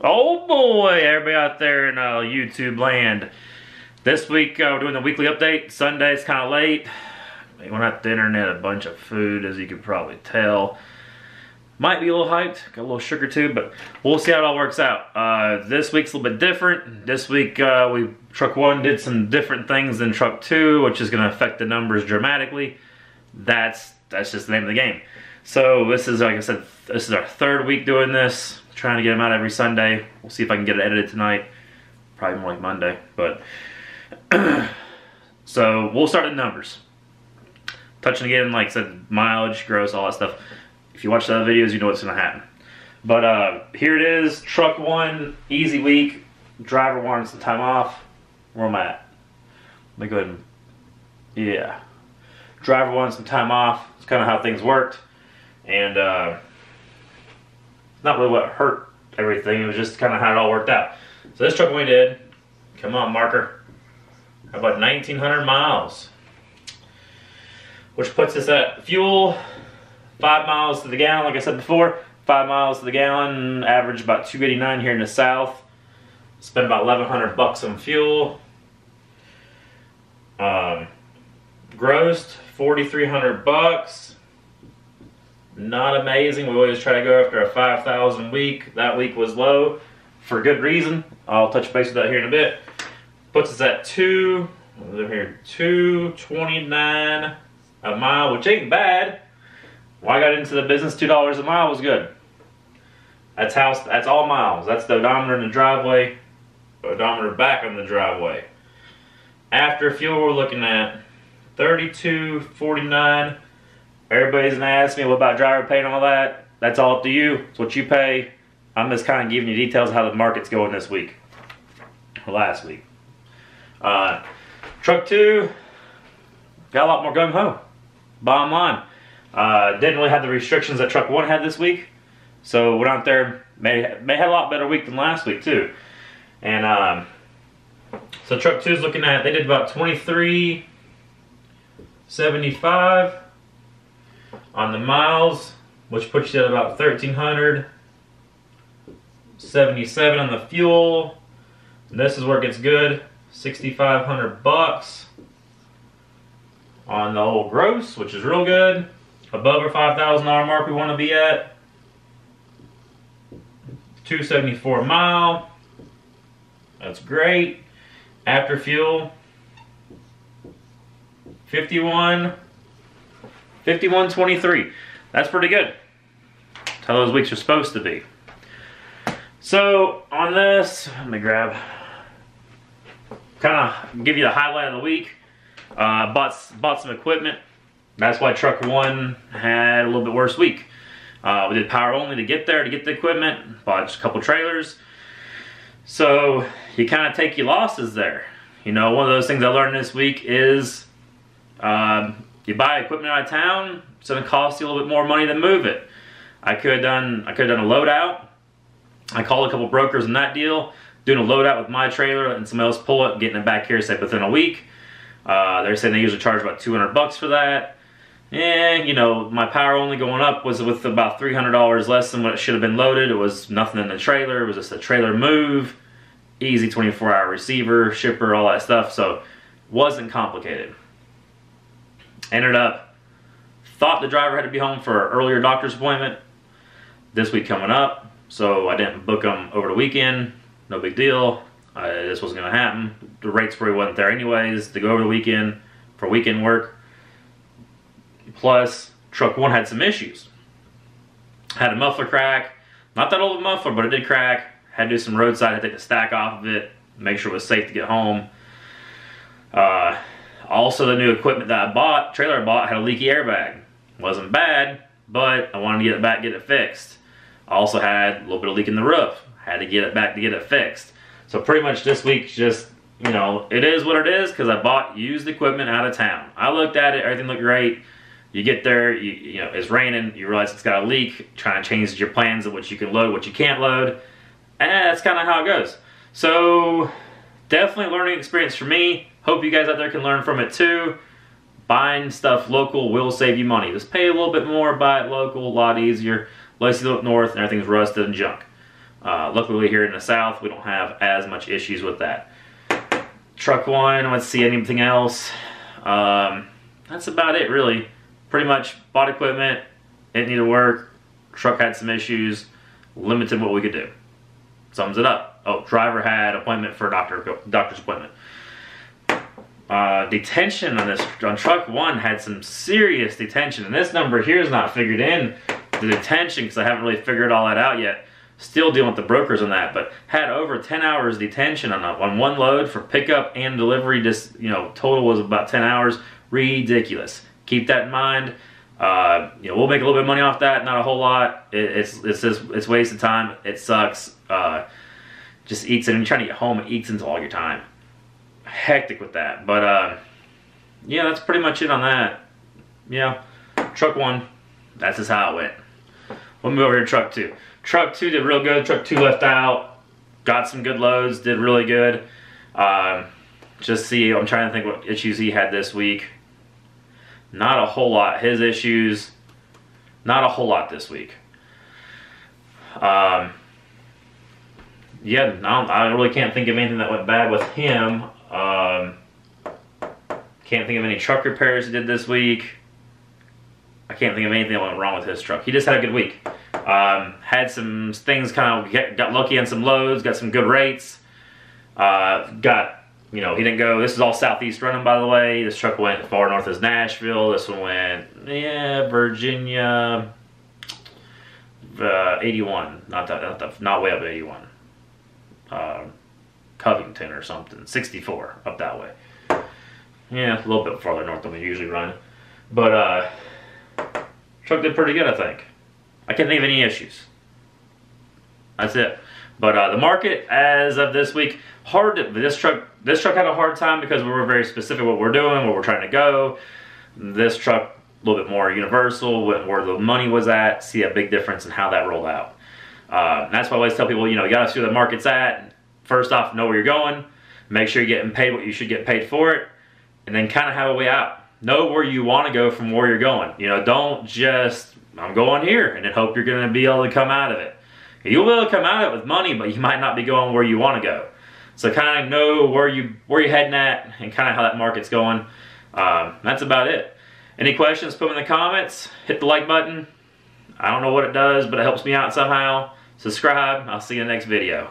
Oh boy, everybody out there in YouTube land. This week we're doing the weekly update. Sunday's kind of late. We went out to dinner and had a bunch of food, as you can probably tell. Might be a little hyped, got a little sugar too, but we'll see how it all works out. This week's a little bit different. This week Truck 1 did some different things than Truck 2, which is going to affect the numbers dramatically. That's just the name of the game. So this is, like I said, this is our third week doing this. Trying to get them out every Sunday. We'll see if I can get it edited tonight. Probably more like Monday, but so we'll start the numbers. Touching again, like I said, mileage, gross, all that stuff. If you watch the other videos, you know what's gonna happen. But here it is, Truck 1, easy week. Driver wanted some time off. Where am I at? Let me go ahead and, yeah. Driver wanted some time off. It's kind of how things worked. And not really what hurt everything, it was just kind of how it all worked out. So this truck we did, come on marker, how about 1,900 miles? Which puts us at fuel, 5 miles to the gallon, like I said before, 5 miles to the gallon, average about 289 here in the south. Spent about 1,100 bucks on fuel. Grossed 4,300 bucks. Not amazing. We always try to go after a 5,000 week. That week was low for good reason. I'll touch base with that here in a bit. Puts us at 229 a mile, which ain't bad. When I got into the business, $2 a mile was good. That's all miles. That's the odometer in the driveway, odometer back on the driveway. After fuel, we're looking at 32.49. Everybody's gonna ask me, what about driver pay and all that? That's all up to you. It's what you pay. I'm just kind of giving you details of how the market's going this week. Or last week. Truck 2, got a lot more gung-ho. Bottom line. Didn't really have the restrictions that Truck 1 had this week. So went out there, may have a lot better week than last week too. And so Truck 2 is looking at, they did about 23.75 on the miles, which puts you at about 1,377 on the fuel. And this is where it gets good, 6,500 bucks on the whole gross, which is real good. Above our $5,000 mark we want to be at. 274 a mile. That's great. After fuel, 51.23. That's pretty good. That's how those weeks are supposed to be. So on this, let me grab, kind of give you the highlight of the week. Bought some equipment. That's why Truck 1 had a little bit worse week. We did power only to get there, to get the equipment. Bought just a couple trailers. So you kind of take your losses there. You know, one of those things I learned this week is you buy equipment out of town, it's going to cost you a little bit more money than move it. I could have done a loadout. I called a couple brokers in that deal, doing a loadout with my trailer and somebody else pull it, getting it back here, say within a week. They're saying they usually charge about 200 bucks for that. And you know, my power only going up was with about $300 less than what it should have been loaded. It was nothing in the trailer. It was just a trailer move, easy 24-hour receiver, shipper, all that stuff. So wasn't complicated. Ended up, thought the driver had to be home for an earlier doctor's appointment this week coming up, so I didn't book him over the weekend. No big deal. This wasn't going to happen. The rates probably wasn't there anyways to go over the weekend for weekend work. Plus, Truck 1 had some issues. Had a muffler crack. Not that old of a muffler, but it did crack. Had to do some roadside, had to take the stack off of it, make sure it was safe to get home. Also, the new equipment that I bought, trailer I bought, had a leaky airbag. Wasn't bad, but I wanted to get it back, get it fixed. Also had a little bit of leak in the roof. Had to get it back to get it fixed. So pretty much this week, just, you know, it is what it is because I bought used equipment out of town. I looked at it, everything looked great. You get there, you know, it's raining, you realize it's got a leak, trying to change your plans of what you can load, what you can't load. And that's kind of how it goes. So definitely a learning experience for me. Hope you guys out there can learn from it too. Buying stuff local will save you money. Just pay a little bit more, buy it local, a lot easier. Less you look north and everything's rusted and junk. Luckily here in the South, we don't have as much issues with that. Truck one, let's see anything else. That's about it really. Pretty much bought equipment, it needed work, truck had some issues, limited what we could do. Sums it up. Oh, driver had appointment for doctor's appointment. Detention on truck one had some serious detention, and this number here is not figured in the detention because I haven't really figured all that out yet. Still dealing with the brokers on that, but had over 10 hours detention on one load for pickup and delivery. Just, you know, total was about 10 hours. Ridiculous. Keep that in mind. You know, we'll make a little bit of money off that, not a whole lot. It's wasted time. It sucks. Just eats it. And you're trying to get home, it eats into all your time. Hectic with that. But yeah, that's pretty much it on that. Yeah, truck one, that's just how it went. We'll move over here to truck two. Truck two did real good. Truck two left out, got some good loads, did really good. Just see, I'm trying to think what issues he had this week. Not a whole lot. His issues, not a whole lot this week. Yeah, I really can't think of anything that went bad with him. Can't think of any truck repairs he did this week. I can't think of anything that went wrong with his truck. He just had a good week. Had some things, kind of got lucky on some loads, got some good rates. You know, he didn't go, this is all southeast running, by the way. This truck went as far north as Nashville. This one went, yeah, Virginia, 81, not way up 81. Covington or something, 64 up that way. Yeah, a little bit farther north than we usually run. But truck did pretty good, I think. I can't think of any issues. That's it. But the market as of this week, hard to, this truck had a hard time because we were very specific what we're doing, where we're trying to go. This truck a little bit more universal, where the money was at. See a big difference in how that rolled out. That's why I always tell people, you know, you gotta see where the market's at. First off, know where you're going. Make sure you're getting paid what you should get paid for it, and then kind of have a way out. Know where you want to go from where you're going. You know, don't just, I'm going here, and then hope you're going to be able to come out of it. You'll be able to come out of it with money, but you might not be going where you want to go. So kind of know where you're heading at and kind of how that market's going. That's about it. Any questions, put them in the comments. Hit the like button. I don't know what it does, but it helps me out somehow. Subscribe. I'll see you in the next video.